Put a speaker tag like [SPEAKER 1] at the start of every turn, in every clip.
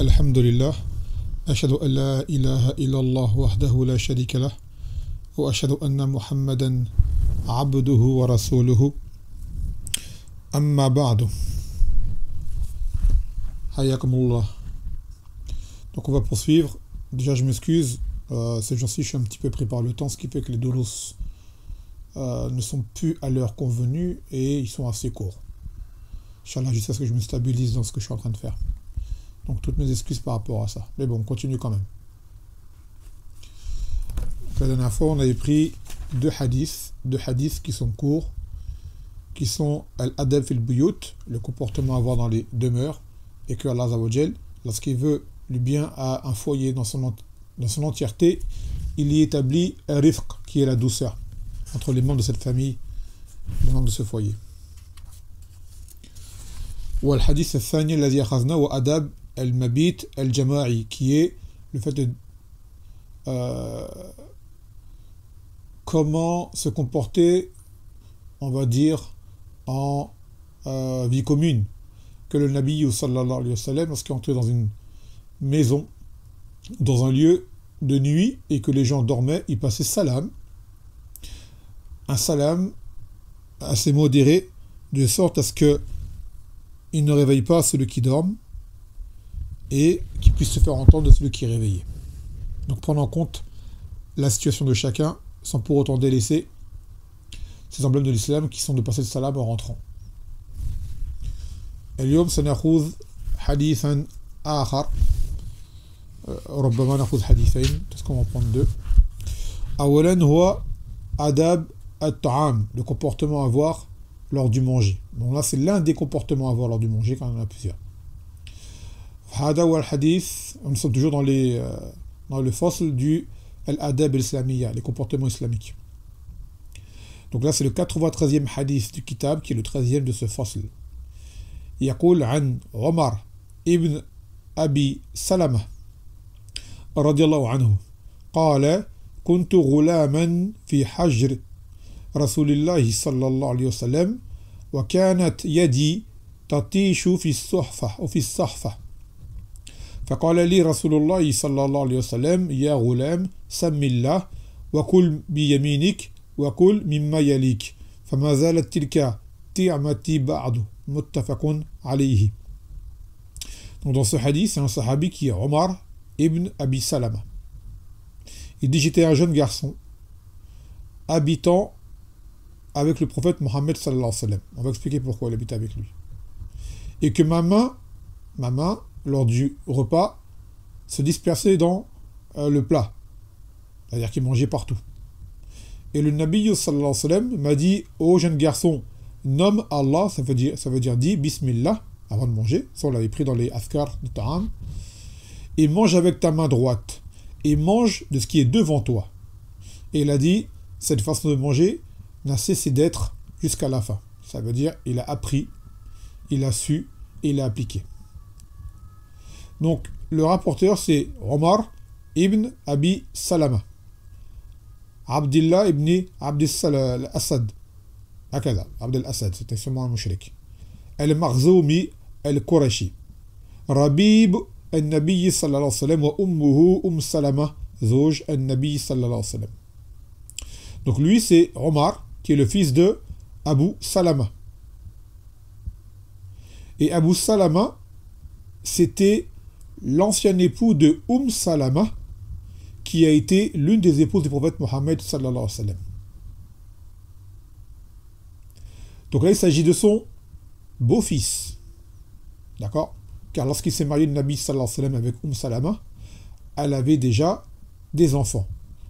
[SPEAKER 1] الحمد لله أشهد أن لا إله إلا الله وحده لا شريك له وأشهد أن محمدا عبده ورسوله أما بعد حياكم الله. Donc on va poursuivre. Déjà je m'excuse, ces jours-ci je suis un petit peu pris par le temps, ce qui fait que les doulos ne sont plus à l'heure convenue et ils sont assez courts. Inch'Allah, jusqu'à ce que je me stabilise dans ce que je suis en train de faire. Donc toutes mes excuses par rapport à ça. Mais bon, on continue quand même. Donc, la dernière fois, on avait pris deux hadiths qui sont courts, qui sont Al-Adab fil Buyut, le comportement à avoir dans les demeures, et que Allah Azza wa Jal, lorsqu'il veut du bien à un foyer dans son entièreté, il y établit un rifq, qui est la douceur, entre les membres de cette famille, les membres de ce foyer. Ou al-hadith al-thani alladhi akhadna wa adab al-mabit al-jama'i, qui est le fait de comment se comporter, on va dire, en vie commune, que le Nabi sallallahu alayhi wa sallam, lorsqu'il entrait dans une maison, dans un lieu de nuit, et que les gens dormaient, il passait salam, un salam assez modéré, de sorte à ce que il ne réveille pas celui qui dorme et qu'il puisse se faire entendre de celui qui est réveillé. Donc prendre en compte la situation de chacun sans pour autant délaisser ces emblèmes de l'islam qui sont de passer le salam en rentrant. اليوم سنأخذ حديثا آخر ربما نأخذ حديثين parce qu'on va prendre deux. أولا هو آداب الطعام, le comportement à avoir lors du manger. Donc là, c'est l'un des comportements à avoir lors du manger, quand il y en a plusieurs. Hada wa al-hadith, nous sommes toujours dans le fasl du al-adab al-islamiyya, les comportements islamiques. Donc là, c'est le 93e hadith du kitab, qui est le 13e de ce fasl. يقول عن عمر ابن أبي سلمة رضي الله عنه قال كنت غلاما في حجر رسول الله صلى الله عليه وسلم وكانت يدي تطيش في الصحفة أو في الصحفة فقال لي رسول الله صلى الله عليه وسلم يا غلام سم الله وكل بيمينك وكل مما يليك فما زالت تلك طعمتي بعد متفق عليه. Donc dans ce hadith, c'est un sahabi qui est Omar ibn Abi Salama. Il dit: j'étais un jeune garçon habitant avec le prophète Mohammed sallallahu alayhi wa sallam. On va expliquer pourquoi il habitait avec lui. Et que ma main, lors du repas, se dispersait dans le plat. C'est-à-dire qu'il mangeait partout. Et le Nabi sallallahu alayhi wa sallam m'a dit: ô jeune garçon, nomme Allah, ça veut dire dis Bismillah avant de manger. Ça, on l'avait pris dans les Azkar de Ta'am. Et mange avec ta main droite. Et mange de ce qui est devant toi. Et il a dit: cette façon de manger n'a cessé d'être jusqu'à la fin. Ça veut dire il a appris, il a su et il a appliqué. Donc le rapporteur, c'est Omar ibn Abi Salama, Abdullah ibn Abd-al-Asad, Abd al-Asad, c'était sûrement un mushrik, al-Makhzoumi al-Qurashi, Rabib al-Nabi sallallahu alayhi wa sallam, wa ummuhu Salama zouj al-Nabi sallallahu alayhi wa sallam. Donc lui, c'est Omar, qui est le fils de Abu Salama. Et Abu Salama, c'était l'ancien époux de Salama, qui a été l'une des épouses du prophète Mohammed sallallahu alayhi wa sallam. Donc là, il s'agit de son beau-fils. D'accord? Car lorsqu'il s'est marié, le Nabi sallallahu alayhi wa sallam, avec Salama, elle avait déjà des enfants.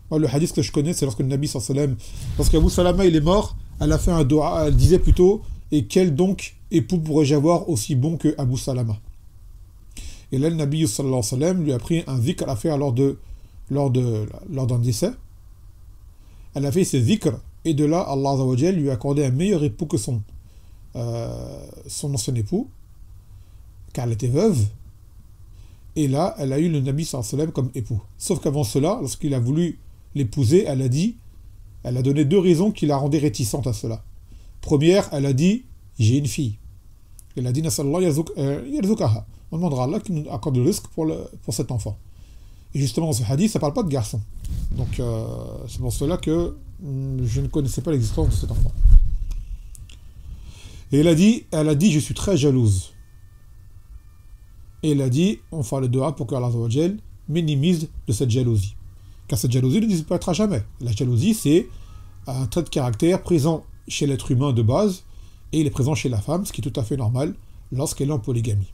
[SPEAKER 1] Moi, le hadith que je connais, c'est lorsque le Nabi sallallahu alayhi wa sallam, lorsqu'Abu Salama il est mort, elle a fait un dua, elle disait plutôt: et quel donc époux pourrais-je avoir aussi bon que Abu Salama? Et là, le Nabi sallallahu alayhi wa sallam lui a pris un zikr à faire lors d'un décès. Elle a fait ce zikr, et de là, Allah Azza wa Jal lui a accordé un meilleur époux que son ancien époux, car elle était veuve. Et là, elle a eu le Nabi sallallahu alayhi wa sallam comme époux. Sauf qu'avant cela, lorsqu'il a voulu l'épouser, elle a donné deux raisons qui la rendaient réticente à cela. Première, elle a dit: j'ai une fille. Elle a dit: Nasallahu yarzuqaha, On demandera à Allah qu'il nous accorde le risque pour cet enfant. Et justement, dans ce hadith, ça ne parle pas de garçon. Donc, c'est pour cela que je ne connaissais pas l'existence de cet enfant. Et elle a dit, je suis très jalouse. Et elle a dit, on fera le dua pour que Allah minimise de cette jalousie. Car cette jalousie ne disparaîtra jamais. La jalousie, c'est un trait de caractère présent chez l'être humain de base, et il est présent chez la femme, ce qui est tout à fait normal lorsqu'elle est en polygamie.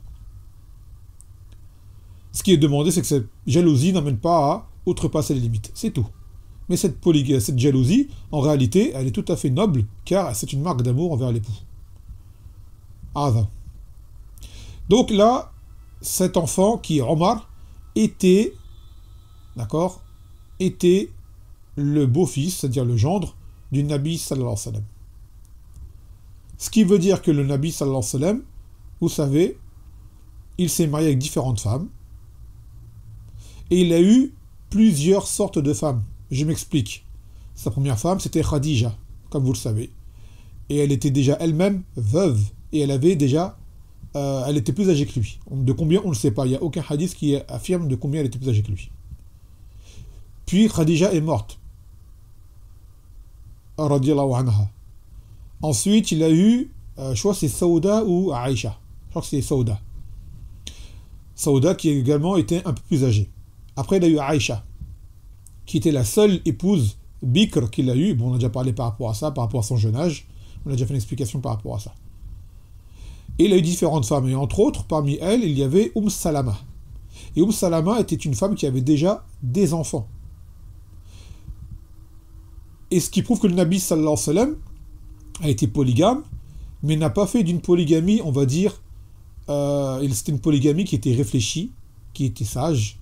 [SPEAKER 1] Ce qui est demandé, c'est que cette jalousie n'amène pas à outrepasser les limites. C'est tout. Mais cette jalousie, en réalité, elle est tout à fait noble, car c'est une marque d'amour envers l'époux. Donc là, cet enfant, qui est Omar, était le beau-fils, c'est-à-dire le gendre, du Nabi sallallahu alayhi wa sallam. Ce qui veut dire que le Nabi sallallahu alayhi wa sallam, vous savez, il s'est marié avec différentes femmes, et il a eu plusieurs sortes de femmes. Je m'explique. Sa première femme, c'était Khadija, comme vous le savez. Et elle était déjà elle-même veuve, et elle avait déjà... elle était plus âgée que lui. De combien, on ne le sait pas. Il n'y a aucun hadith qui affirme de combien elle était plus âgée que lui. Puis Khadija est morte. Radiyallahu anha. Ensuite, il a eu, je crois que c'est Saouda ou Aïcha. Je crois que c'est Saouda. Saouda qui également était un peu plus âgée. Après, il a eu Aïcha, qui était la seule épouse bikr qu'il a eue. Bon, on a déjà parlé par rapport à ça, par rapport à son jeune âge. On a déjà fait une explication par rapport à ça. Et il a eu différentes femmes. Et entre autres, parmi elles, il y avait Salama. Et Salama était une femme qui avait déjà des enfants. Et ce qui prouve que le Nabi sallallahu alayhi wa sallam a été polygame, mais n'a pas fait d'une polygamie, on va dire, c'était une polygamie qui était réfléchie, qui était sage,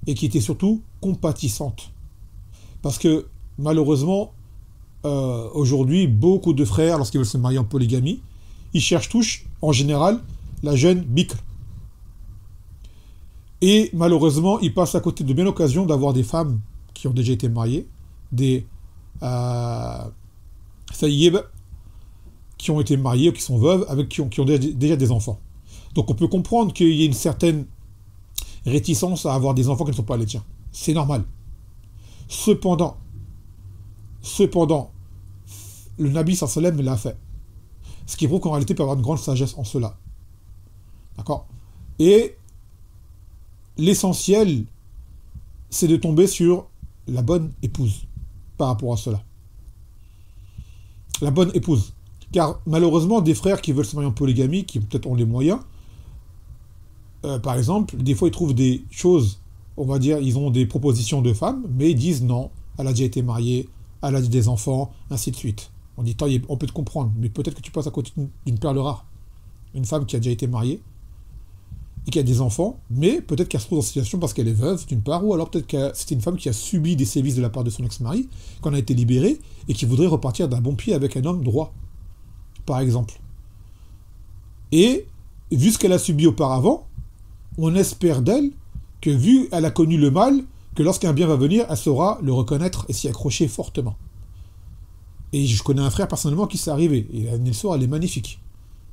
[SPEAKER 1] et qui était surtout compatissante. Parce que, malheureusement, aujourd'hui, beaucoup de frères, lorsqu'ils veulent se marier en polygamie, ils cherchent tous, en général, la jeune bikr. Et malheureusement, ils passent à côté de bien l'occasion d'avoir des femmes qui ont déjà été mariées, des sayyib, qui ont été mariées, qui sont veuves, qui ont déjà des enfants. Donc on peut comprendre qu'il y ait une certaine réticence à avoir des enfants qui ne sont pas les tiens. C'est normal. Cependant, le Nabi sallallahu alayhi wa sallam l'a fait. Ce qui prouve qu'en réalité, il peut avoir une grande sagesse en cela. D'accord ? Et l'essentiel, c'est de tomber sur la bonne épouse par rapport à cela. La bonne épouse. Car malheureusement, des frères qui veulent se marier en polygamie, qui peut-être ont les moyens, par exemple, des fois ils trouvent des choses, on va dire, ils ont des propositions de femmes, mais ils disent non, elle a déjà été mariée, elle a des enfants, ainsi de suite. On dit, on peut te comprendre, mais peut-être que tu passes à côté d'une perle rare. Une femme qui a déjà été mariée et qui a des enfants, mais peut-être qu'elle se trouve dans cette situation parce qu'elle est veuve, d'une part, ou alors peut-être que c'était une femme qui a subi des sévices de la part de son ex-mari, qu'on a été libérée, et qui voudrait repartir d'un bon pied avec un homme droit, par exemple. Et, vu ce qu'elle a subi auparavant, on espère d'elle que, vu qu'elle a connu le mal, que lorsqu'un bien va venir, elle saura le reconnaître et s'y accrocher fortement. Et je connais un frère personnellement qui s'est arrivé, et une histoire, elle est magnifique,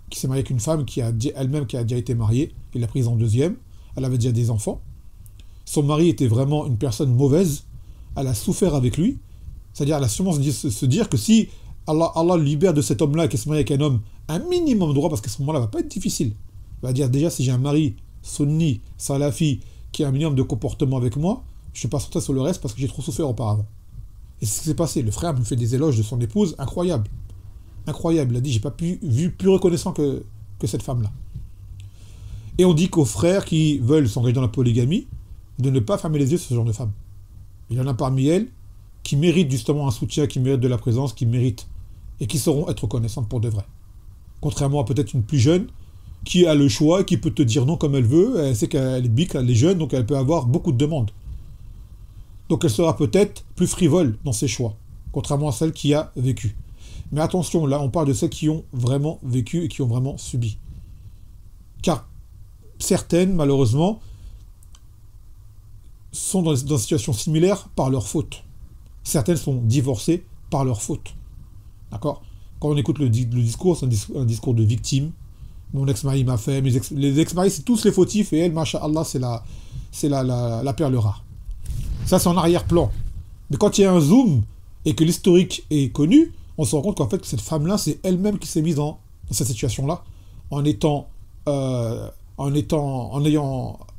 [SPEAKER 1] qui s'est marié avec une femme qui a elle-même qui a déjà été mariée, il l'a prise en deuxième, elle avait déjà des enfants. Son mari était vraiment une personne mauvaise, elle a souffert avec lui, c'est-à-dire elle a sûrement se dire que si Allah le libère de cet homme-là qui se marie avec un homme un minimum droit, parce qu'à ce moment-là, ça va pas être difficile. Elle va dire déjà, si j'ai un mari sunni, salafi, qui a un minimum de comportement avec moi, je ne vais pas sauter sur le reste parce que j'ai trop souffert auparavant. Et c'est ce qui s'est passé. Le frère me fait des éloges de son épouse, incroyable. Incroyable. Il a dit, j'ai pas vu plus reconnaissant que cette femme-là. Et on dit qu'aux frères qui veulent s'engager dans la polygamie, de ne pas fermer les yeux sur ce genre de femmes. Il y en a parmi elles qui méritent justement un soutien, qui méritent de la présence, qui méritent, et qui sauront être reconnaissantes pour de vrai. Contrairement à peut-être une plus jeune, qui a le choix, qui peut te dire non comme elle veut, elle sait qu'elle est bikr, elle est jeune, donc elle peut avoir beaucoup de demandes. Donc elle sera peut-être plus frivole dans ses choix, contrairement à celle qui a vécu. Mais attention, là on parle de celles qui ont vraiment vécu et qui ont vraiment subi. Car certaines, malheureusement, sont dans une situation similaire par leur faute. Certaines sont divorcées par leur faute. D'accord ? Quand on écoute le discours, c'est un discours de victime, Mon ex-mari m'a fait, les ex-maris, c'est tous les fautifs, et elle, masha'Allah, c'est la perle rare. Ça, c'est en arrière-plan. Mais quand il y a un zoom, et que l'historique est connu, on se rend compte qu'en fait, cette femme-là, c'est elle-même qui s'est mise dans cette situation-là, en ayant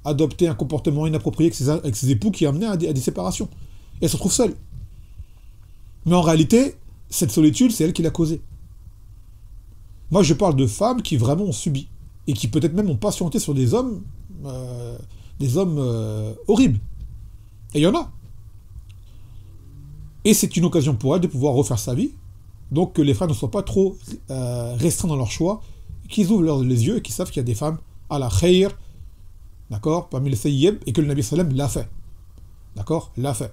[SPEAKER 1] adopté un comportement inapproprié avec ses époux qui a amené à des séparations. Et elle se retrouve seule. Mais en réalité, cette solitude, c'est elle qui l'a causée. Moi, je parle de femmes qui vraiment ont subi, et qui peut-être même ont patienté sur des hommes horribles. Et il y en a. Et c'est une occasion pour elle de pouvoir refaire sa vie, donc que les frères ne soient pas trop restreints dans leur choix, qu'ils ouvrent les yeux et qu'ils savent qu'il y a des femmes à la khayr, d'accord, parmi les sayyib, et que le Nabi sallam l'a fait. D'accord, l'a fait.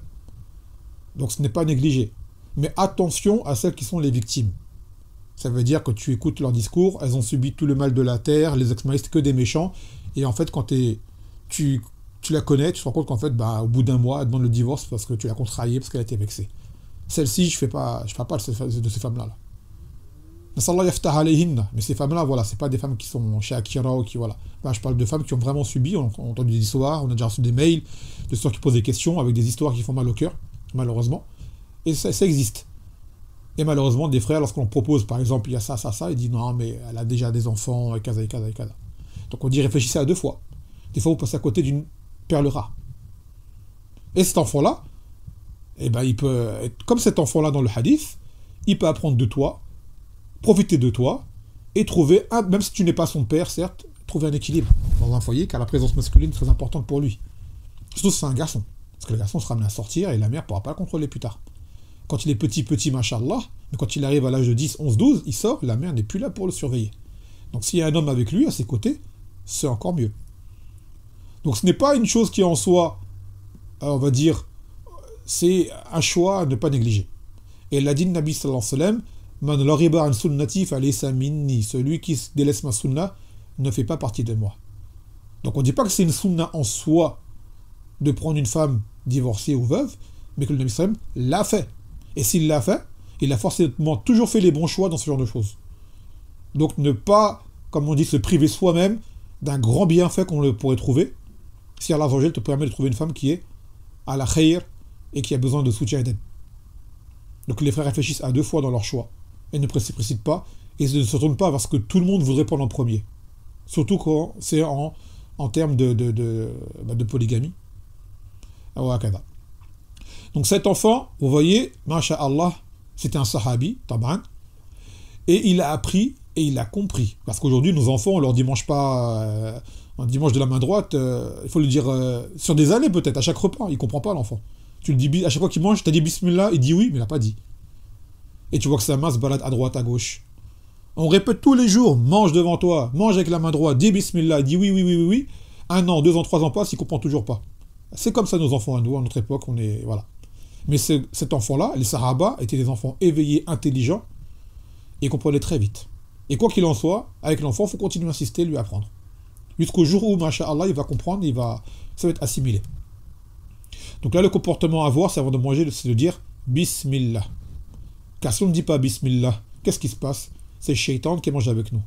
[SPEAKER 1] Donc ce n'est pas négligé. Mais attention à celles qui sont les victimes. Ça veut dire que tu écoutes leur discours, elles ont subi tout le mal de la terre, les ex-maris, que des méchants, et en fait, quand tu la connais, tu te rends compte qu'en fait, au bout d'un mois, elle demande le divorce parce que tu l'as contrariée, parce qu'elle a été vexée. Celle-ci, je ne parle pas de ces femmes-là. Mais ces femmes-là, voilà, c'est pas des femmes qui sont chez Akira ou qui, voilà. Je parle de femmes qui ont vraiment subi, on a entendu des histoires, on a déjà reçu des mails, de ceux qui posent des questions avec des histoires qui font mal au cœur, malheureusement. Et ça existe. Et malheureusement, des frères, lorsqu'on propose, par exemple, il y a ça, ils disent non, mais elle a déjà des enfants, et kaza. Donc on dit réfléchissez à deux fois. Des fois, vous passez à côté d'une perle rare. Et cet enfant-là, il peut être comme cet enfant-là dans le hadith, il peut apprendre de toi, profiter de toi, et trouver, même si tu n'es pas son père, certes, trouver un équilibre dans un foyer, car la présence masculine est très importante pour lui. Surtout si c'est un garçon. Parce que le garçon sera amené à sortir, et la mère ne pourra pas le contrôler plus tard. Quand il est petit, machallah, mais quand il arrive à l'âge de 10, 11, 12, il sort, la mère n'est plus là pour le surveiller. Donc s'il y a un homme avec lui, à ses côtés, c'est encore mieux. Donc ce n'est pas une chose qui en soi, on va dire, c'est un choix à ne pas négliger. Et l'a dit le Nabi sallallahu alayhi wa sallam, man lariba an sunnati falaysa minni, celui qui délaisse ma sunna ne fait pas partie de moi. Donc on ne dit pas que c'est une sunna en soi de prendre une femme divorcée ou veuve, mais que le Nabi sallallahu alayhi wa sallam l'a fait. Et s'il l'a fait, il a forcément toujours fait les bons choix dans ce genre de choses. Donc ne pas, comme on dit, se priver soi-même d'un grand bienfait qu'on pourrait trouver, si Allah te permet de trouver une femme qui est à la khayr et qui a besoin de soutien et d'aide. Donc les frères réfléchissent à deux fois dans leur choix et ne précipitent pas et ne se tournent pas vers ce que tout le monde voudrait prendre en premier. Surtout quand c'est en termes de polygamie. Donc cet enfant, vous voyez, masha'Allah, c'était un sahabi, taban, et il a appris et il a compris. Parce qu'aujourd'hui, nos enfants, on leur dit mange pas un dimanche de la main droite, il faut le dire sur des années peut-être, à chaque repas, il comprend pas l'enfant. Tu le dis, à chaque fois qu'il mange, tu as dit bismillah, il dit oui, mais il n'a pas dit. Et tu vois que sa main se balade à droite, à gauche. On répète tous les jours, mange devant toi, mange avec la main droite, dis bismillah, dis oui. 1 an, 2 ans, 3 ans passent, il comprend toujours pas. C'est comme ça nos enfants à nous, à notre époque, on est... Voilà. Mais cet enfant-là, les Sahaba, étaient des enfants éveillés, intelligents, et comprenaient très vite. Et quoi qu'il en soit, avec l'enfant, il faut continuer à insister, lui apprendre. Jusqu'au jour où, masha'Allah, il va comprendre, ça va être assimilé. Donc là, le comportement à avoir, c'est avant de manger, c'est de dire bismillah. Car si on ne dit pas bismillah, qu'est-ce qui se passe? C'est le shaitan qui mange avec nous.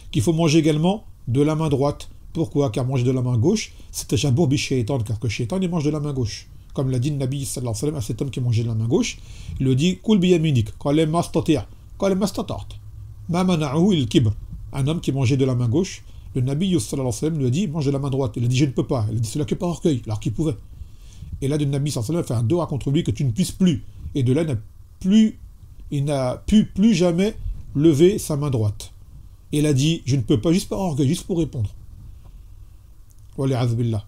[SPEAKER 1] Qu'il faut manger également de la main droite. Pourquoi? Car manger de la main gauche, c'est tajabour bi shaitan, car que shaitan, il mange de la main gauche. Comme l'a dit le Nabi sallallahu alayhi wa sallam à cet homme qui mangeait de la main gauche, il le dit Kul bi yaminik, qala mastati', qala mastata'at. Ma mana'ahu il kibr. Un homme qui mangeait de la main gauche, le Nabi sallallahu alayhi wa sallam lui a dit mange de la main droite. Il a dit je ne peux pas. Il a dit cela que par orgueil, alors qu'il pouvait. Et là, le Nabi sallallahu alayhi wa sallam a fait un doigt contre lui que tu ne puisses plus. Et de là, il n'a pu plus jamais lever sa main droite. Et il a dit je ne peux pas, juste par orgueil, juste pour répondre. Wali'adh billah.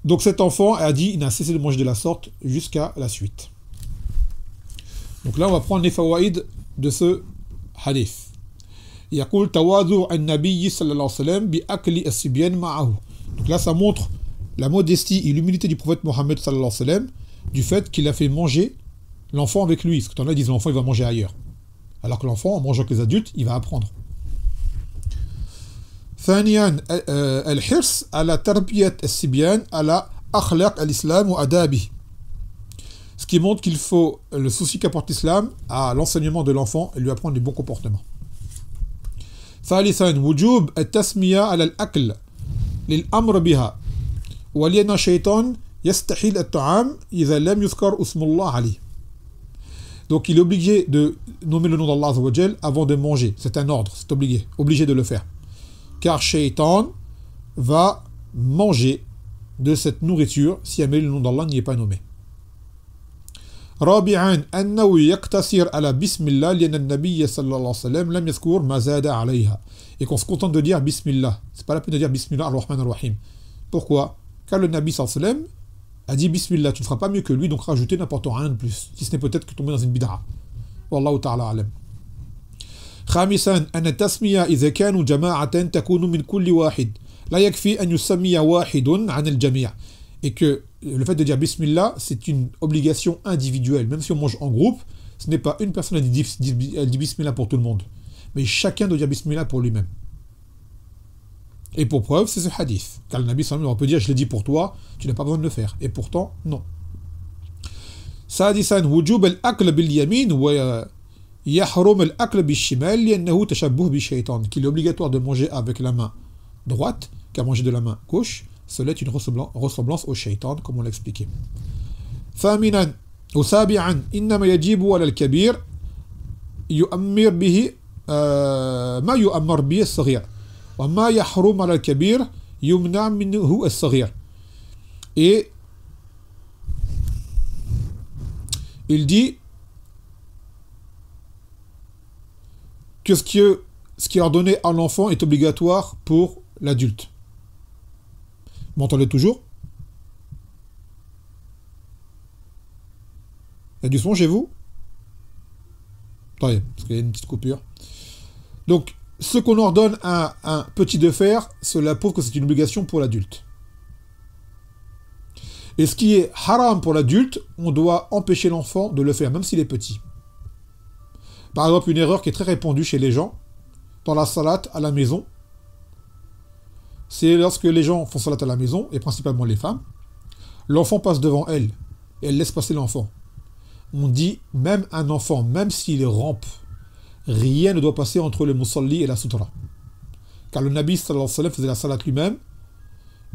[SPEAKER 1] Donc cet enfant a dit, il n'a cessé de manger de la sorte jusqu'à la suite. Donc là, on va prendre les fawaïd de ce hadith. Yaqul tawadhu an-nabiy sallallahu alayhi wa sallam bi akli as-sibyan ma'ahu. Donc là, ça montre la modestie et l'humilité du prophète Mohammed sallallahu alayhi wa sallam du fait qu'il a fait manger l'enfant avec lui. Parce que t'en as, disent l'enfant, il va manger ailleurs. Alors que l'enfant, en mangeant avec les adultes, il va apprendre. ثانيا الحرص على تربية الصبيان على أخلاق الإسلام وآدابه. Ce qui montre qu'il faut le souci qu'apporte l'islam à l'enseignement de l'enfant et lui apprendre les bons comportements. ثالثا وجوب التسمية على الأكل للأمر بها ولأن الشيطان يستحيل الطعام إذا لم يذكر اسم الله عليه. Donc il est obligé de nommer le nom d'Allah Azza wa Jal avant de manger. C'est un ordre, c'est obligé de le faire. Car Shaitan va manger de cette nourriture si jamais le nom d'Allah n'y est pas nommé. رابعا أنه يقتصر على بسم الله لأن النبي صلى الله عليه وسلم لم يذكر ما زاد عليها. Et qu'on se contente de dire Bismillah. C'est pas la peine de dire Bismillah ar-Rahman ar-Rahim. Pourquoi? Car le Nabi sallallahu alayhi wa sallam a dit Bismillah, tu ne feras pas mieux que lui, donc rajouter n'importe rien de plus. Si ce n'est peut-être que tomber dans une bid'a. Wallahu ta'ala alam. خامسا أن التسمية إذا كانوا جماعة تكون من كل واحد لا يكفي أن يسمي واحد عن الجميع. Et que le fait de dire Bismillah, c'est une obligation individuelle. Même si on mange en groupe, ce n'est pas une personne qui dit Bismillah pour tout le monde. Mais chacun doit dire Bismillah pour lui-même. Et pour preuve, c'est ce hadith. Car le Nabi sallallahu alayhi wa sallam peut dire, je l'ai dit pour toi, tu n'as pas besoin de le faire. Et pourtant, non. سادسا وجوب الأكل باليمين ويحرم الأكل بالشمال لأنه تشبه بالشيطان. Qu'il est obligatoire de manger avec la main droite, car manger de la main gauche, cela est une ressemblance au shaitan, comme on l'a expliqué. ثامنا وسابعا إنما يجب على الكبير يؤمر به ما يؤمر به الصغير وما يحرم على الكبير يمنع منه الصغير. Et il dit que ce qui est ordonné à l'enfant est obligatoire pour l'adulte. Vous m'entendez toujours? Il y a du son chez vous? Attendez, parce qu'il y a une petite coupure. Donc, ce qu'on ordonne à un petit de faire, cela prouve que c'est une obligation pour l'adulte. Et ce qui est haram pour l'adulte, on doit empêcher l'enfant de le faire, même s'il est petit. Par exemple, une erreur qui est très répandue chez les gens, dans la salat à la maison, c'est lorsque les gens font salat à la maison, et principalement les femmes, l'enfant passe devant elle, et elle laisse passer l'enfant. On dit, même un enfant, même s'il rampe, rien ne doit passer entre le musalli et la sutra. Car le Nabi sallallahu alayhi wa sallam faisait la salat lui-même,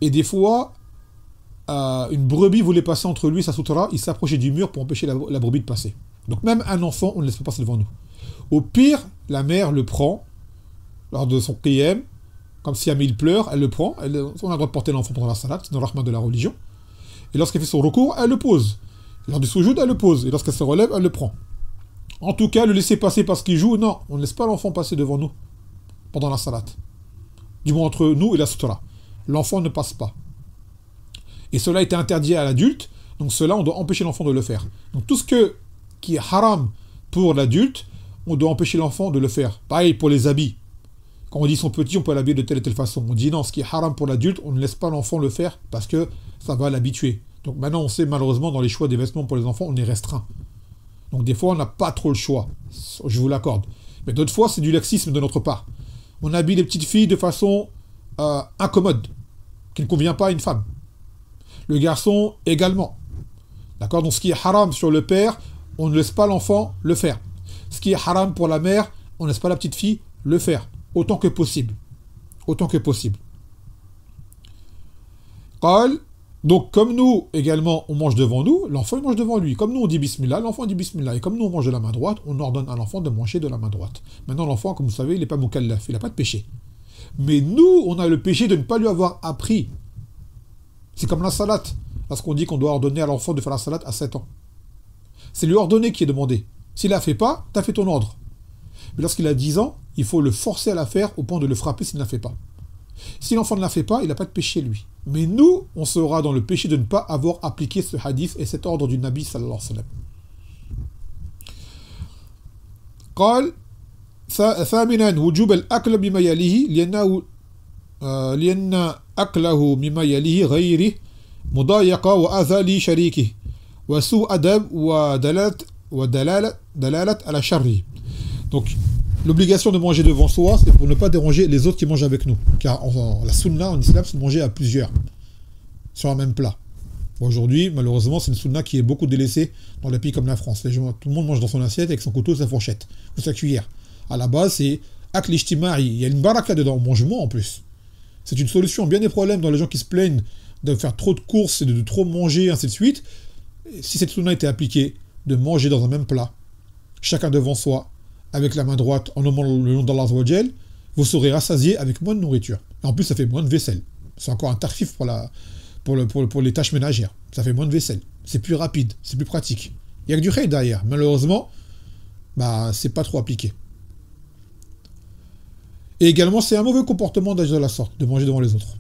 [SPEAKER 1] et des fois, une brebis voulait passer entre lui et sa sutra, il s'approchait du mur pour empêcher la brebis de passer. Donc même un enfant, on ne laisse pas passer devant nous. Au pire, la mère le prend, lors de son qiyam, comme si il pleure, elle le prend, on a le droit de porter l'enfant pendant la salat, c'est dans le rahma de la religion, et lorsqu'elle fait son recours, elle le pose. Lors du soujoud, elle le pose, et lorsqu'elle se relève, elle le prend. En tout cas, le laisser passer parce qu'il joue, non, on ne laisse pas l'enfant passer devant nous pendant la salat. Du moins entre nous et la sutra. L'enfant ne passe pas. Et cela a été interdit à l'adulte, donc cela, on doit empêcher l'enfant de le faire. Donc tout ce qui est haram pour l'adulte, on doit empêcher l'enfant de le faire. Pareil pour les habits. Quand on dit son petit, on peut l'habiller de telle et telle façon. On dit non, ce qui est haram pour l'adulte, on ne laisse pas l'enfant le faire parce que ça va l'habituer. Donc maintenant, on sait malheureusement dans les choix des vêtements pour les enfants, on est restreint. Donc des fois, on n'a pas trop le choix. Je vous l'accorde. Mais d'autres fois, c'est du laxisme de notre part. On habille les petites filles de façon incommode, qui ne convient pas à une femme. Le garçon également. D'accord? Donc ce qui est haram sur le père, on ne laisse pas l'enfant le faire. Ce qui est haram pour la mère, on ne laisse pas la petite fille le faire. Autant que possible. Autant que possible. Donc comme nous également on mange devant nous, l'enfant il mange devant lui. Comme nous on dit Bismillah, l'enfant dit Bismillah. Et comme nous on mange de la main droite, on ordonne à l'enfant de manger de la main droite. Maintenant l'enfant, comme vous savez, il n'est pas mukallaf, il n'a pas de péché. Mais nous, on a le péché de ne pas lui avoir appris. C'est comme la salat. Lorsqu'on dit qu'on doit ordonner à l'enfant de faire la salat à 7 ans. C'est lui ordonner qui est demandé. S'il ne la fait pas, tu as fait ton ordre. Mais lorsqu'il a 10 ans, il faut le forcer à la faire au point de le frapper s'il ne la fait pas. Si l'enfant ne la fait pas, il n'a pas de péché lui. Mais nous, on sera dans le péché de ne pas avoir appliqué ce hadith et cet ordre du Nabi sallallahu alayhi wa sallam. قال ثامنا وجوب الأكل بما يليه لأن أكله مما يليه غيره مضايقة وأذى لشريكه وسوء أدب ودلالة على شره. Donc l'obligation de manger devant soi, c'est pour ne pas déranger les autres qui mangent avec nous. Car la sunna en islam, c'est de manger à plusieurs, sur un même plat. Aujourd'hui, malheureusement, c'est une sunna qui est beaucoup délaissée dans les pays comme la France. Tout le monde mange dans son assiette avec son couteau et sa fourchette, ou sa cuillère. À la base, c'est Ak l'ijtima'i, il y a une baraka dedans, on mange moins en plus. C'est une solution. Bien des problèmes dans les gens qui se plaignent de faire trop de courses et de trop manger, ainsi de suite. Si cette sunna était appliquée, de manger dans un même plat, chacun devant soi, avec la main droite, en nommant le nom d'Allah Azza wa Jal, vous serez rassasié avec moins de nourriture. Et en plus, ça fait moins de vaisselle. C'est encore un tarfif pour les tâches ménagères. Ça fait moins de vaisselle. C'est plus rapide, c'est plus pratique. Il n'y a que du khayr derrière. Malheureusement, c'est pas trop appliqué. Et également, c'est un mauvais comportement d'agir de la sorte, de manger devant les autres.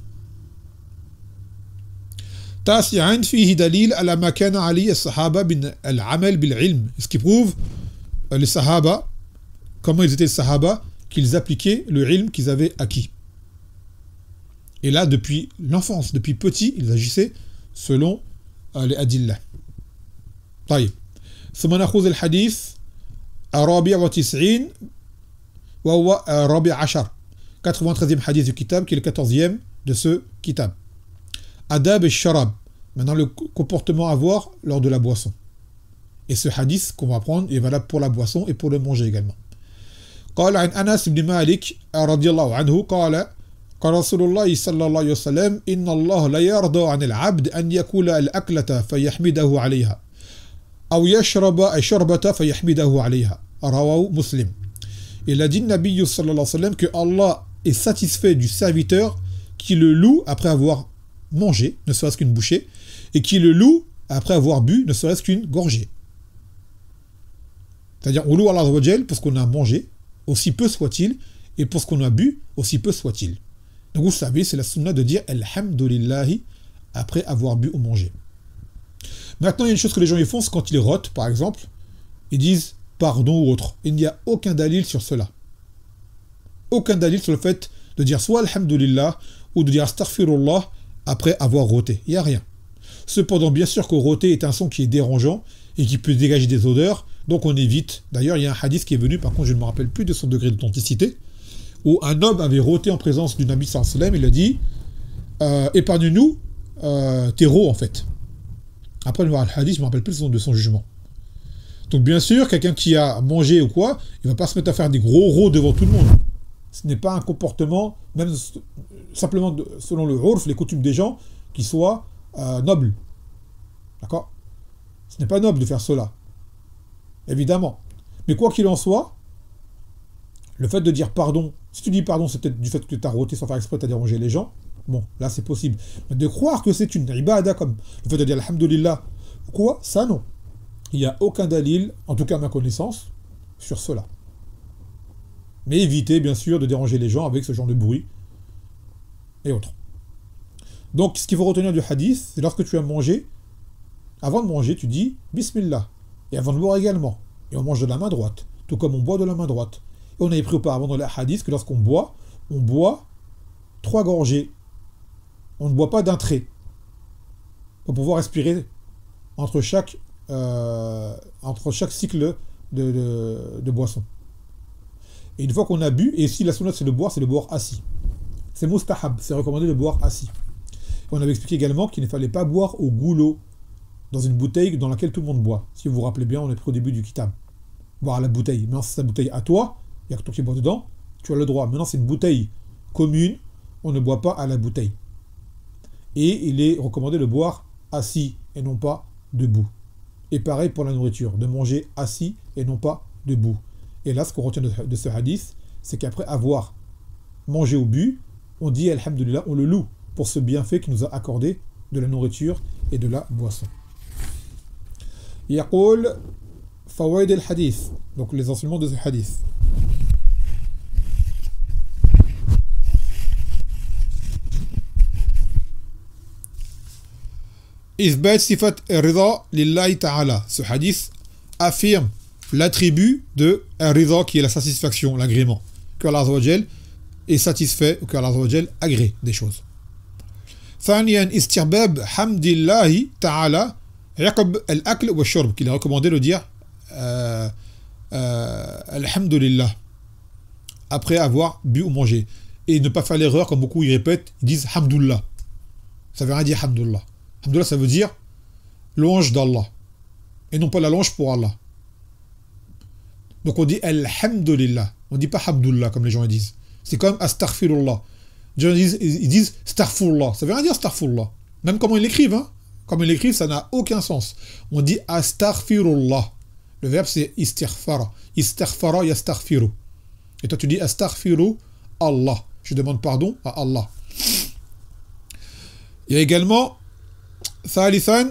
[SPEAKER 1] تاسعاً فيه دليل على ما كان عليه الصحابة من العمل بالعلم. Ce qui prouve les sahaba, comment ils étaient les sahaba, qu'ils appliquaient le ilm qu'ils avaient acquis. Et là, depuis l'enfance, depuis petit, ils agissaient selon les adillah. طيب. ثم نأخذ الحديث الرابع والتسعين وهو الرابع عشر. 93e hadith du kitab, qui est le 14e de ce kitab. Adab et sharab. Maintenant, le comportement à avoir lors de la boisson. Et ce hadith qu'on va prendre est valable pour la boisson et pour le manger également. قال عن أنس بن مالك رضي الله عنه قال قال رسول الله صلى الله عليه وسلم إن الله لا يرضى عن العبد أن يأكل الأكلة فيحمده عليها أو يشرب الشربة فيحمده عليها رواه مسلم. Il a dit Nabi sallallahu alayhi wa sallam que Allah est satisfait du serviteur qui le loue après avoir mangé, ne serait-ce qu'une bouchée, et qui le loue après avoir bu, ne serait-ce qu'une gorgée. C'est-à-dire, on loue Allah Azza wa Jal pour ce qu'on a mangé, aussi peu soit-il, et pour ce qu'on a bu, aussi peu soit-il. Donc vous savez, c'est la sunna de dire Alhamdulillahi après avoir bu ou mangé. Maintenant, il y a une chose que les gens y font, c'est quand ils rotent, par exemple, ils disent pardon ou autre. Il n'y a aucun dalil sur cela. Aucun dalil sur le fait de dire soit Alhamdulillah ou de dire Astaghfirullah après avoir roté. Il n'y a rien. Cependant, bien sûr que roter est un son qui est dérangeant et qui peut dégager des odeurs, donc on évite. D'ailleurs, il y a un hadith qui est venu, par contre je ne me rappelle plus de son degré d'authenticité, où un homme avait roté en présence du Nabi sallallahu alayhi wa sallam, il a dit épargne-nous tes rots en fait. Après le hadith, je ne me rappelle plus de son jugement. Donc bien sûr, quelqu'un qui a mangé ou quoi, il ne va pas se mettre à faire des gros rots devant tout le monde. Ce n'est pas un comportement, même simplement selon le urf, les coutumes des gens, qui soit noble. D'accord? Ce n'est pas noble de faire cela. Évidemment. Mais quoi qu'il en soit, le fait de dire pardon, si tu dis pardon, c'est peut-être du fait que tu as roté sans faire exprès, tu as dérangé les gens. Bon, là c'est possible. Mais de croire que c'est une ibada comme le fait de dire alhamdulillah, quoi, ça non. Il n'y a aucun dalil, en tout cas à ma connaissance, sur cela. Mais évitez bien sûr de déranger les gens avec ce genre de bruit et autres. Donc ce qu'il faut retenir du hadith, c'est lorsque tu as mangé, avant de manger, tu dis Bismillah. Et avant de boire également. Et on mange de la main droite, tout comme on boit de la main droite. Et on avait pris auparavant dans le hadith que lorsqu'on boit, on boit 3 gorgées. On ne boit pas d'un trait. Pour pouvoir respirer entre chaque cycle de boisson. Et une fois qu'on a bu, et si la sunna c'est de boire assis. C'est mustahab, c'est recommandé de boire assis. Et on avait expliqué également qu'il ne fallait pas boire au goulot, dans une bouteille dans laquelle tout le monde boit. Si vous vous rappelez bien, on est pris au début du kitab. Boire à la bouteille. Maintenant, c'est ta bouteille à toi, il n'y a que toi qui bois dedans, tu as le droit. Maintenant, c'est une bouteille commune, on ne boit pas à la bouteille. Et il est recommandé de boire assis et non pas debout. Et pareil pour la nourriture, de manger assis et non pas debout. Et là, ce qu'on retient de ce hadith, c'est qu'après avoir mangé ou bu, on dit alhamdulillah, on le loue pour ce bienfait qu'il nous a accordé de la nourriture et de la boisson. يقول فوائد الحديث, donc les enseignements de ce hadith. إثبات صفة الرضا لله تعالى. Ce hadith affirme l'attribut de الرضا qui est la satisfaction, l'agrément. Que Allah Azza wa Jal est satisfait ou que Allah Azza wa Jal agrée des choses. ثانيا استحباب حمد الله تعالى عقب الأكل والشرب, qu'il est recommandé de dire alhamdulillah après avoir bu ou mangé. Et ne pas faire l'erreur, comme beaucoup y répètent, ils disent hamdullah. Ça veut rien dire hamdullah. Hamdullah, ça veut dire louange d'Allah. Et non pas la louange pour Allah. Donc on dit Alhamdulillah. On ne dit pas Hamdullah comme les gens disent. C'est comme Astaghfirullah. Les gens ils disent Astaghfirullah. Ça veut rien dire Astaghfirullah. Même comment ils l'écrivent. Hein. Comme ils l'écrivent, ça n'a aucun sens. On dit Astaghfirullah. Le verbe c'est istighfara. Istighfara yastaghfiru. Et toi tu dis Astaghfiru Allah. Je demande pardon à Allah. Il y a également ثالثا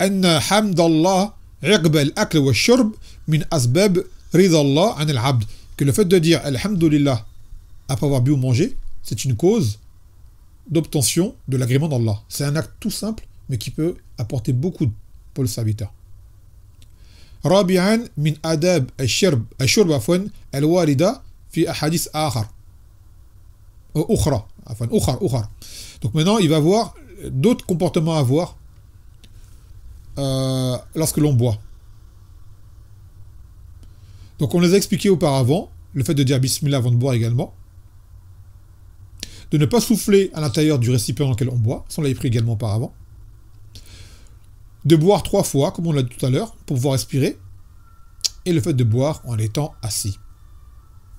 [SPEAKER 1] أن حمد الله عقب الأكل والشرب من أسباب رضا الله عن العبد. Que le fait de dire Alhamdulillah après avoir bu ou mangé, c'est une cause d'obtention de l'agrément d'Allah. C'est un acte tout simple, mais qui peut apporter beaucoup pour le serviteur. رابعا من آداب الشرب عفوا الواردة في أحاديث أخرى. Donc maintenant, il va voir d'autres comportements à avoir lorsque l'on boit. Donc on les a expliqués auparavant, le fait de dire Bismillah avant de boire également, de ne pas souffler à l'intérieur du récipient dans lequel on boit, ça on l'avait pris également auparavant, de boire 3 fois, comme on l'a dit tout à l'heure, pour pouvoir respirer, et le fait de boire en étant assis.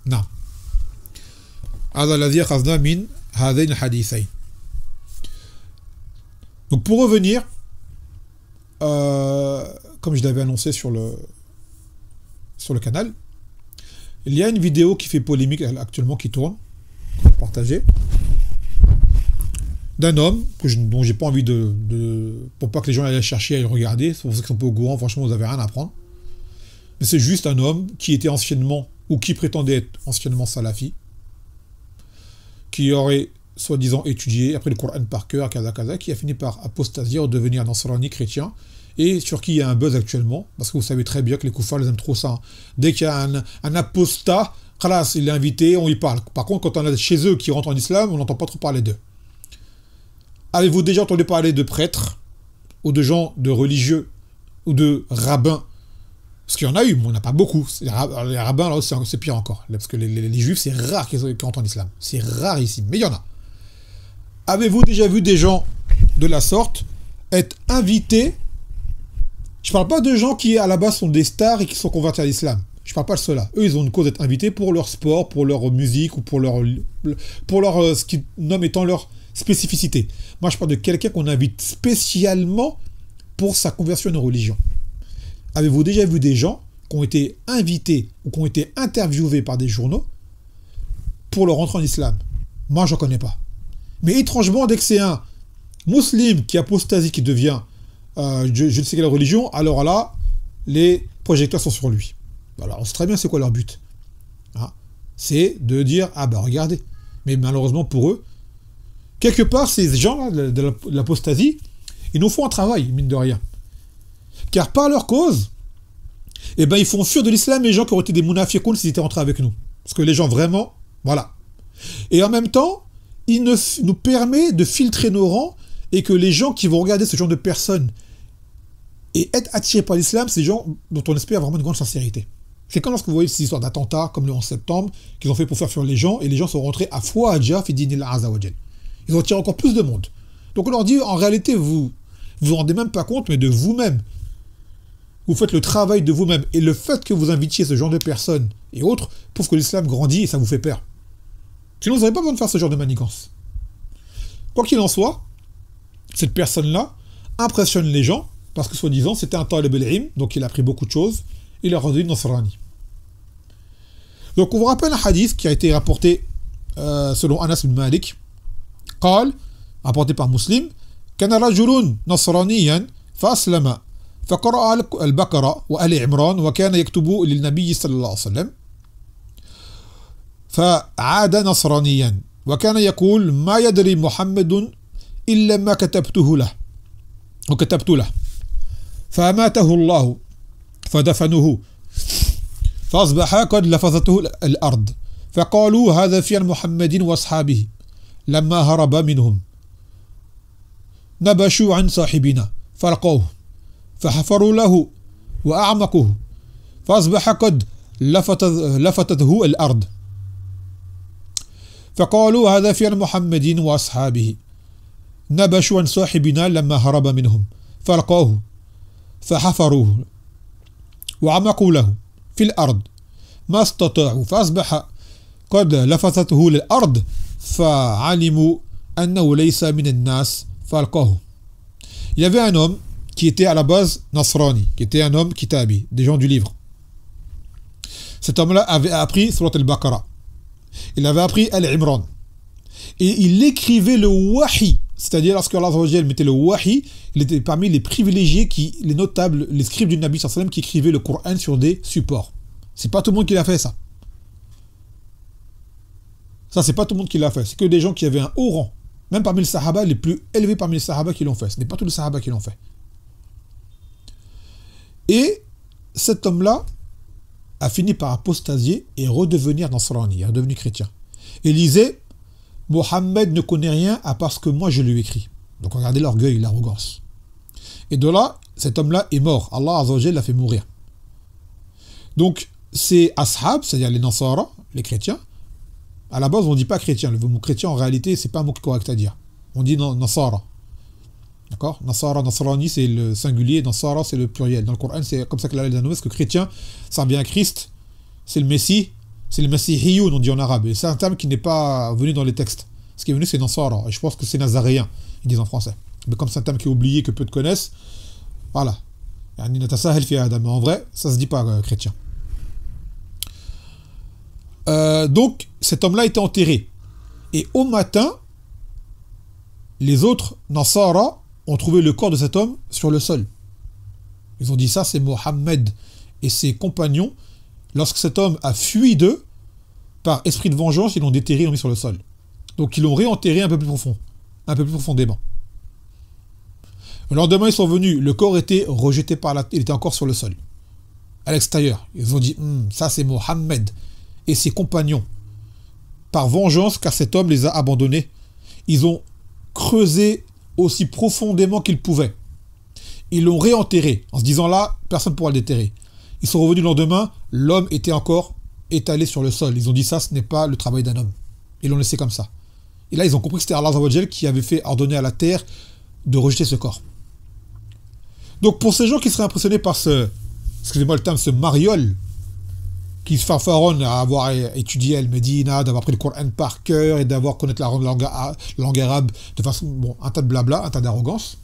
[SPEAKER 1] Non. Donc pour revenir, comme je l'avais annoncé sur le canal, il y a une vidéo qui fait polémique actuellement, qui tourne, partagée, d'un homme dont j'ai pas envie pour pas que les gens aillent la chercher, à le regarder, c'est pour ça qu'ils sont pas au courant, franchement vous avez rien à apprendre. Mais c'est juste un homme qui était anciennement, ou qui prétendait être anciennement salafi, qui aurait soi-disant étudié, après le Coran par cœur, qui a fini par apostasier, devenir un nasrani chrétien, et sur qui il y a un buzz actuellement, parce que vous savez très bien que les koufars, ils aiment trop ça. Dès qu'il y a un apostat, khalas, il est invité, on y parle. Par contre, quand on est chez eux qui rentrent en islam, on n'entend pas trop parler d'eux. Avez-vous déjà entendu parler de prêtres, ou de gens de religieux, ou de rabbins? Parce qu'il y en a eu, mais on n'a pas beaucoup. Les rabbins, là, c'est pire encore. Parce que les juifs, c'est rare qu'ils rentrent en islam. C'est rare ici, mais il y en a. Avez-vous déjà vu des gens de la sorte être invités? Je ne parle pas de gens qui, à la base, sont des stars et qui sont convertis à l'islam. Je ne parle pas de ceux-là. Eux, ils ont une cause d'être invités pour leur sport, pour leur musique ou pour leur ce qu'ils nomment étant leur spécificité. Moi, je parle de quelqu'un qu'on invite spécialement pour sa conversion à une religion. Avez-vous déjà vu des gens qui ont été invités ou qui ont été interviewés par des journaux pour leur entrée en islam? Moi, je ne connais pas. Mais étrangement, dès que c'est un musulman qui apostasie, qui devient je ne sais quelle religion, alors là, les projecteurs sont sur lui. Alors, on sait très bien c'est quoi leur but. Hein, c'est de dire, ah ben regardez. Mais malheureusement pour eux, quelque part, ces gens-là de l'apostasie, ils nous font un travail, mine de rien. Car par leur cause, eh ben, ils font fuir de l'islam les gens qui auraient été des munafiqoun s'ils étaient rentrés avec nous. Parce que les gens vraiment, voilà. Et en même temps, il nous permet de filtrer nos rangs et que les gens qui vont regarder ce genre de personnes et être attirés par l'islam, c'est des gens dont on espère vraiment une grande sincérité. C'est comme lorsque vous voyez ces histoires d'attentats, comme le 11 septembre, qu'ils ont fait pour faire fuir les gens, et les gens sont rentrés à Fouadja, fi dinillah azza wa jal. Ils ont attiré encore plus de monde. Donc on leur dit, en réalité, vous vous rendez même pas compte, mais de vous-même. Vous faites le travail de vous-même. Et le fait que vous invitiez ce genre de personnes et autres prouve que l'islam grandit et ça vous fait peur. Sinon, vous n'avez pas besoin de faire ce genre de manigance. Quoi qu'il en soit, cette personne-là impressionne les gens, parce que soi-disant, c'était un talib al-ilm, donc il a appris beaucoup de choses, il a rendu nasrani. Donc on vous rappelle un hadith qui a été rapporté selon Anas bin Malik, قال, rapporté par Muslim, كان رجل نصرانيا فأسلم فقرأ البقرة وآل عمران وكان يكتب للنبي صلى الله عليه وسلم فعاد نصرانيا وكان يقول ما يدري محمد إلا ما كتبته له وكتبت له فأماته الله فدفنوه فأصبح قد لفظته الأرض فقالوا هذا فعل محمد وأصحابه لما هرب منهم نبشوا عن صاحبنا فلقوه فحفروا له وأعمقوه فأصبح قد لفتته الأرض فقالوا هذا فعل محمد وأصحابه نبشوا عن صاحبنا لما هرب منهم فلقوه فحفروه وعمقوا له في الأرض ما استطاعوا فأصبح قد لفظته للأرض فعلموا أنه ليس من الناس فألقاه. Il y avait un homme qui était à la base Nasrani, qui était un homme kitabi, des gens du livre. Cet homme-là avait appris Surat al-Baqarah. Il avait appris Al-Imran. Et il écrivait le wahi, c'est-à-dire lorsque Allah mettait le wahi, il était parmi les privilégiés, les notables, les scribes du Nabi sallallahu alayhi wa sallam qui écrivaient le Coran sur des supports. C'est pas tout le monde qui l'a fait, ça. Ça, c'est pas tout le monde qui l'a fait. C'est que des gens qui avaient un haut rang. Même parmi les Sahaba, les plus élevés parmi les Sahaba qui l'ont fait. Ce n'est pas tous les Sahaba qui l'ont fait. Et cet homme-là a fini par apostasier et redevenir Nasrani, redevenu chrétien. Et il disait, Mohammed ne connaît rien à part ce que moi je lui écris. Donc regardez l'orgueil, l'arrogance. Et de là, cet homme-là est mort. Allah Azza wa Jalla l'a fait mourir. Donc, ces ashab, c'est-à-dire les Nasara, les chrétiens, à la base, on ne dit pas chrétien. Le mot chrétien, en réalité, c'est pas un mot correct à dire. On dit Nasara. D'accord? Nasara, Nasrani, c'est le singulier, Nasara, c'est le pluriel. Dans le Coran, c'est comme ça que l'Allah les a nommés, parce que chrétien, ça vient Christ, c'est le Messie, c'est le Messihiyoun, on dit en arabe. Et c'est un terme qui n'est pas venu dans les textes. Ce qui est venu, c'est Nasara. Et je pense que c'est Nazaréen, ils disent en français. Mais comme c'est un terme qui est oublié, que peu de connaissent, voilà. Mais en vrai, ça se dit pas chrétien. Donc, cet homme-là était enterré. Et au matin, les autres Nasara ont trouvé le corps de cet homme sur le sol. Ils ont dit ça, c'est Mohammed et ses compagnons. Lorsque cet homme a fui d'eux, par esprit de vengeance, ils l'ont déterré, ils l'ont mis sur le sol. Donc ils l'ont réenterré un peu plus profond, un peu plus profondément. Le lendemain, ils sont venus, le corps était rejeté par la terre, il était encore sur le sol, à l'extérieur. Ils ont dit, ça c'est Mohammed et ses compagnons. Par vengeance, car cet homme les a abandonnés, ils ont creusé aussi profondément qu'ils pouvaient. Ils l'ont réenterré, en se disant là, personne ne pourra le déterrer. Ils sont revenus le lendemain, l'homme était encore étalé sur le sol. Ils ont dit ça, ce n'est pas le travail d'un homme. Ils l'ont laissé comme ça. Et là, ils ont compris que c'était Allah Azza wa Jalla qui avait fait ordonner à la terre de rejeter ce corps. Donc pour ces gens qui seraient impressionnés par excusez-moi le terme, ce mariole, qui se fanfaronnent à avoir étudié Al-Medina, d'avoir pris le Coran par cœur et d'avoir connaître la langue arabe de façon, bon, un tas de blabla, un tas d'arrogance.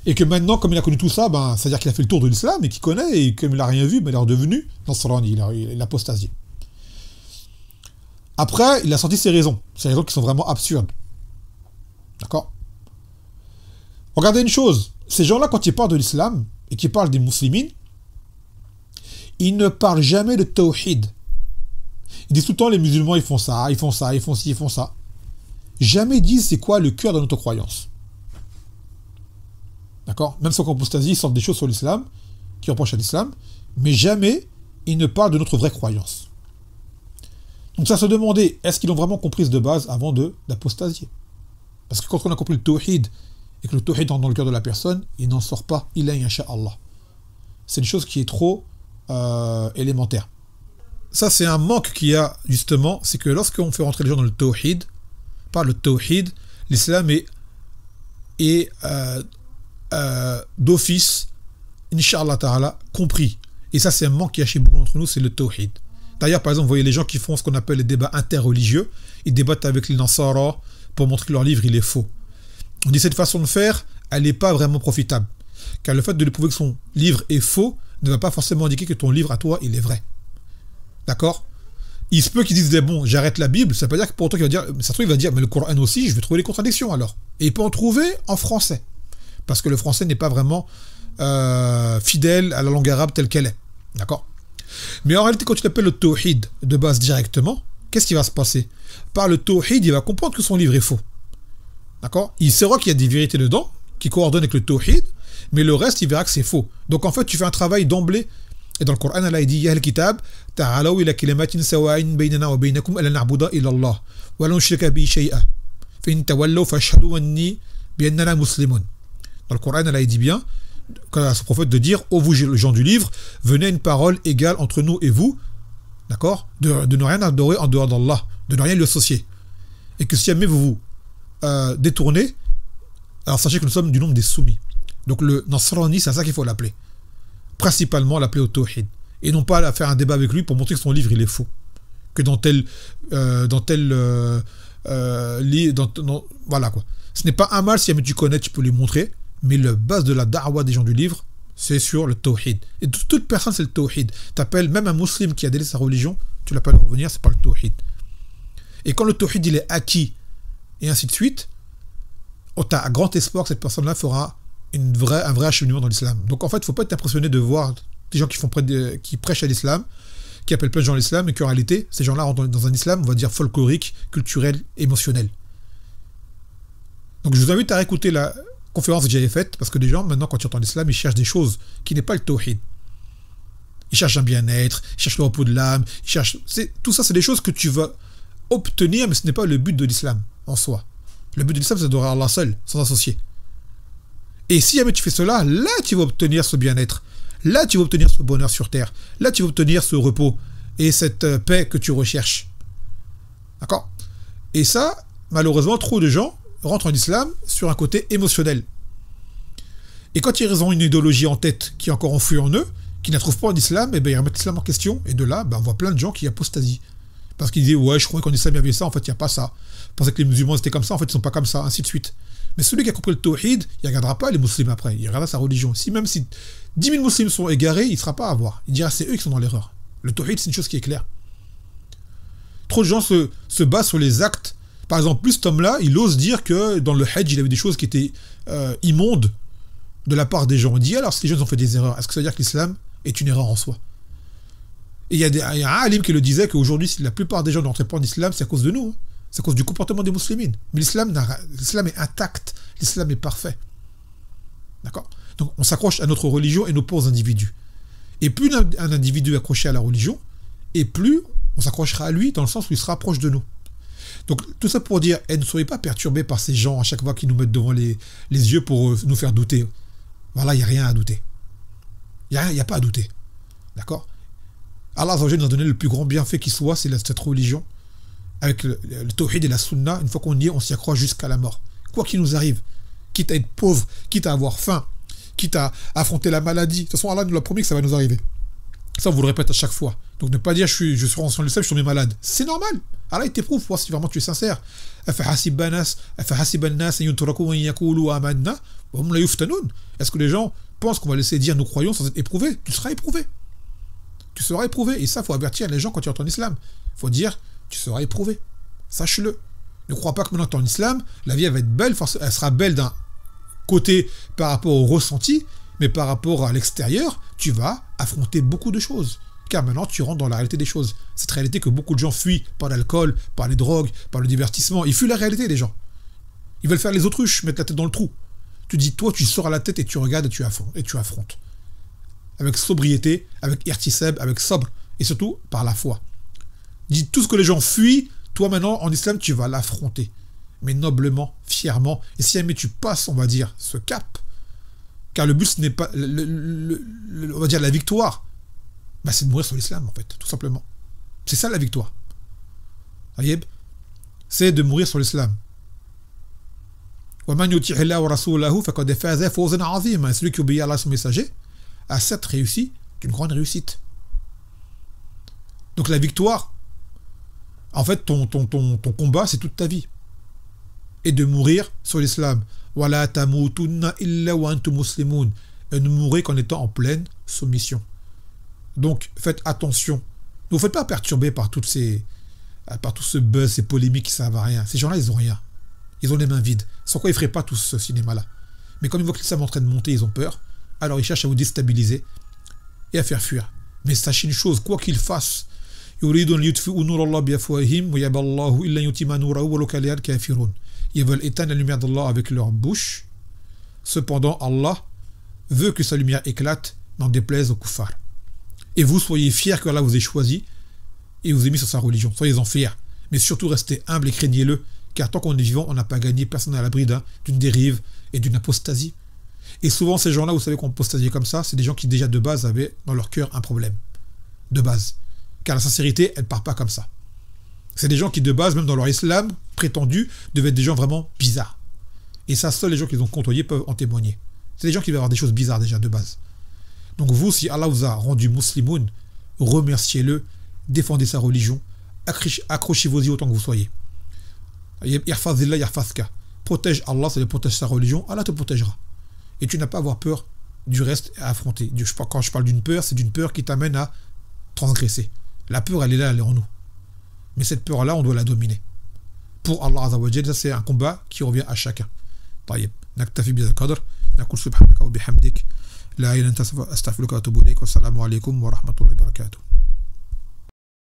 [SPEAKER 1] Et que maintenant, comme il a connu tout ça, c'est-à-dire qu'il a fait le tour de l'islam et qu'il connaît, et comme il n'a rien vu, il est redevenu Nasrani, il a apostasié. Après, il a sorti ses raisons qui sont vraiment absurdes. D'accord? Regardez une chose, ces gens-là, quand ils parlent de l'islam et qu'ils parlent des musulmans, ils ne parlent jamais de tawhid. Ils disent tout le temps, les musulmans, ils font ça, ils font ça, ils font ci, ils font ça. Jamais ils disent c'est quoi le cœur de notre croyance. D'accord? Même sans apostasie, ils sortent des choses sur l'islam, qui reprochent à l'islam, mais jamais ils ne parlent de notre vraie croyance. Donc ça se demandait, est-ce qu'ils l'ont vraiment comprise de base avant d'apostasier? Parce que quand on a compris le tawhid, et que le tawhid entre dans le cœur de la personne, il n'en sort pas, il a incha'Allah. C'est une chose qui est trop élémentaire. Ça, c'est un manque qu'il y a, justement, c'est que lorsqu'on fait rentrer les gens dans le tawhid, par le tawhid, l'islam est d'office, incha'Allah ta'ala, compris. Et ça, c'est un manque qu'il y a chez beaucoup d'entre nous, c'est le tawhid. D'ailleurs, par exemple, vous voyez les gens qui font ce qu'on appelle les débats interreligieux, ils débattent avec les Nasara pour montrer que leur livre, il est faux. On dit cette façon de faire, elle n'est pas vraiment profitable. Car le fait de lui prouver que son livre est faux ne va pas forcément indiquer que ton livre à toi, il est vrai. D'accord? Il se peut qu'ils disent, bon, j'arrête la Bible, ça veut pas dire que pour autant qu'il va dire, ça se trouve, il va dire, mais le Coran aussi, je vais trouver les contradictions alors. Et il peut en trouver en français. Parce que le français n'est pas vraiment fidèle à la langue arabe telle qu'elle est. D'accord? Mais en réalité, quand tu l'appelles le tawhid de base directement, qu'est-ce qui va se passer? Par le tawhid, il va comprendre que son livre est faux. D'accord? Il saura qu'il y a des vérités dedans, qui coordonnent avec le tawhid, mais le reste, il verra que c'est faux. Donc en fait, tu fais un travail d'emblée. Et dans le Coran, Allah dit, Ya al-kitab, ta'alaw ila kalimatin sawa'in baynana wa baynakum alla na'buda illa Allah, wa la nushrika bi shay'a. Fa in tawallaw fashhadu anni bi annana muslimun. Dans le Coran, Allah dit bien, à ce prophète de dire, ô vous gens du livre, venez à une parole égale entre nous et vous, d'accord, de ne rien adorer en dehors d'Allah, de ne rien lui associer. Et que si jamais vous vous détournez, alors sachez que nous sommes du nombre des soumis. Donc le Nasrani, c'est à ça qu'il faut l'appeler. Principalement l'appeler au tawhid. Et non pas à faire un débat avec lui pour montrer que son livre il est faux. Que dans tel voilà quoi. Ce n'est pas un mal si jamais tu connais, tu peux lui montrer, mais la base de la da'wa des gens du livre, c'est sur le tawhid. Et toute personne, c'est le tawhid. T'appelles même un musulman qui a délaissé sa religion, tu l'appelles à revenir, c'est pas le tawhid. Et quand le tawhid il est acquis, et ainsi de suite, tu as un grand espoir que cette personne-là fera un vrai acheminement dans l'islam. Donc en fait, il ne faut pas être impressionné de voir des gens qui prêchent à l'islam, qui appellent plein de gens à l'islam, et qu'en réalité, ces gens-là rentrent dans un islam, on va dire, folklorique, culturel, émotionnel. Donc je vous invite à réécouter la conférence que j'avais faite, parce que les gens, maintenant, quand ils entendent l'islam, ils cherchent des choses qui n'est pas le tawhid. Ils cherchent un bien-être, ils cherchent le repos de l'âme, tout ça, c'est des choses que tu vas obtenir, mais ce n'est pas le but de l'islam en soi. Le but de l'islam, c'est d'adorer Allah seul, sans associer. Et si jamais tu fais cela, là, tu vas obtenir ce bien-être. Là, tu vas obtenir ce bonheur sur terre. Là, tu vas obtenir ce repos et cette paix que tu recherches. D'accord? Et ça, malheureusement, trop de gens rentrent en islam sur un côté émotionnel. Et quand ils ont une idéologie en tête qui est encore enfouie en eux, qui ne la trouvent pas en islam, et bien ils remettent l'islam en question. Et de là, on voit plein de gens qui apostasient. Parce qu'ils disent, ouais, je croyais qu'en islam il y avait ça, en fait, il n'y a pas ça. Je pensais que les musulmans étaient comme ça, en fait, ils ne sont pas comme ça, ainsi de suite. Mais celui qui a compris le tawhid, il ne regardera pas les musulmans après, il regardera sa religion. Même si 10 000 musulmans sont égarés, il ne sera pas à voir. Il dira, c'est eux qui sont dans l'erreur. Le tawhid, c'est une chose qui est claire. Trop de gens se basent sur les actes. Par exemple, plus cet homme-là, il ose dire que dans le Hajj, il avait des choses qui étaient immondes de la part des gens. Il dit, alors, si les gens ont fait des erreurs, est-ce que ça veut dire que l'islam est une erreur en soi? Et il y a un alim qui le disait qu'aujourd'hui, si la plupart des gens n'entraient pas en islam, c'est à cause de nous. Hein. C'est à cause du comportement des musulmans. Mais l'islam est intact. L'islam est parfait. D'accord? Donc on s'accroche à notre religion et non pas aux individus. Et plus un individu est accroché à la religion, et plus on s'accrochera à lui dans le sens où il sera proche de nous. Donc tout ça pour dire, ne soyez pas perturbés par ces gens à chaque fois qu'ils nous mettent devant les yeux pour nous faire douter. Voilà, il n'y a rien à douter. Il n'y a pas à douter. D'accord? Allah nous a donné le plus grand bienfait qui soit, c'est cette religion. Avec le tawhid et la sunna, une fois qu'on y est, on s'y accroche jusqu'à la mort. Quoi qu'il nous arrive, quitte à être pauvre, quitte à avoir faim, quitte à affronter la maladie. De toute façon, Allah nous l'a promis que ça va nous arriver. Ça, on vous le répète à chaque fois. Donc ne pas dire je suis rentré dans l'islam, je suis tombé malade. C'est normal. Allah, il t'éprouve, voir si vraiment tu es sincère. Est-ce que les gens pensent qu'on va laisser dire nous croyons sans être éprouvés? Tu seras éprouvé. Tu seras éprouvé. Et ça, il faut avertir les gens quand tu entends l'islam. Il faut dire, tu seras éprouvé. Sache-le. Ne crois pas que maintenant que tu es en islam, la vie elle va être belle. Elle sera belle d'un côté par rapport au ressenti, mais par rapport à l'extérieur, tu vas affronter beaucoup de choses. Car maintenant, tu rentres dans la réalité des choses. Cette réalité que beaucoup de gens fuient par l'alcool, par les drogues, par le divertissement. Ils fuient la réalité, les gens. Ils veulent faire les autruches, mettre la tête dans le trou. Tu dis, toi, tu sors à la tête et tu regardes et tu affrontes. Avec sobriété, avec irtisab, avec sobre, et surtout par la foi. Dis tout ce que les gens fuient, toi maintenant, en islam, tu vas l'affronter. Mais noblement, fièrement. Et si jamais tu passes, on va dire, ce cap, car le but, ce n'est pas, on va dire, la victoire, c'est de mourir sur l'islam, en fait, tout simplement. C'est ça la victoire. Aïeb, c'est de mourir sur l'islam. Celui qui obéit à Allah, son messager, a cette réussite, une grande réussite. Donc la victoire, en fait, ton combat, c'est toute ta vie. Et de mourir sur l'islam. Wala tamutunna illa wa antum muslimun. Et de mourir qu'en étant en pleine soumission. Donc, faites attention. Ne vous faites pas perturber par tout ce buzz, ces polémiques qui ne servent à rien. Ces gens-là, ils n'ont rien. Ils ont les mains vides. Sans quoi ils ne feraient pas tout ce cinéma-là. Mais comme ils voient que l'islam est en train de monter, ils ont peur. Alors ils cherchent à vous déstabiliser et à faire fuir. Mais sachez une chose, quoi qu'ils fassent, ils veulent éteindre la lumière d'Allah avec leur bouche. Cependant, Allah veut que sa lumière éclate, n'en déplaise aux kuffars. Et vous soyez fiers que Allah vous ait choisi et vous ait mis sur sa religion. Soyez-en fiers. Mais surtout restez humbles et craignez-le, car tant qu'on est vivant, on n'a pas gagné, personne n'est à l'abri d'une dérive et d'une apostasie. Et souvent, ces gens-là, vous savez qu'on apostasiait comme ça, c'est des gens qui déjà de base avaient dans leur cœur un problème. De base. Car la sincérité, elle ne part pas comme ça. C'est des gens qui de base, même dans leur islam prétendu, devaient être des gens vraiment bizarres. Et ça, seuls les gens qui les ont côtoyés peuvent en témoigner. C'est des gens qui veulent avoir des choses bizarres déjà de base. Donc vous, si Allah vous a rendu muslimoun, remerciez-le, défendez sa religion, accrochez-vous-y autant que vous soyez. Protège Allah, ça protège sa religion, Allah te protégera. Et tu n'as pas à avoir peur du reste à affronter. Quand je parle d'une peur, c'est d'une peur qui t'amène à transgresser. La peur, elle est là, elle est en nous. Mais cette peur-là, on doit la dominer. Pour Allah Azza wa Jalla, ça c'est un combat qui revient à chacun. طيب نكتفي بهذا القدر نقول سبحانك وبحمدك لا إله إلا أنت أستغفرك وأتوب إليك والسلام عليكم ورحمة الله وبركاته.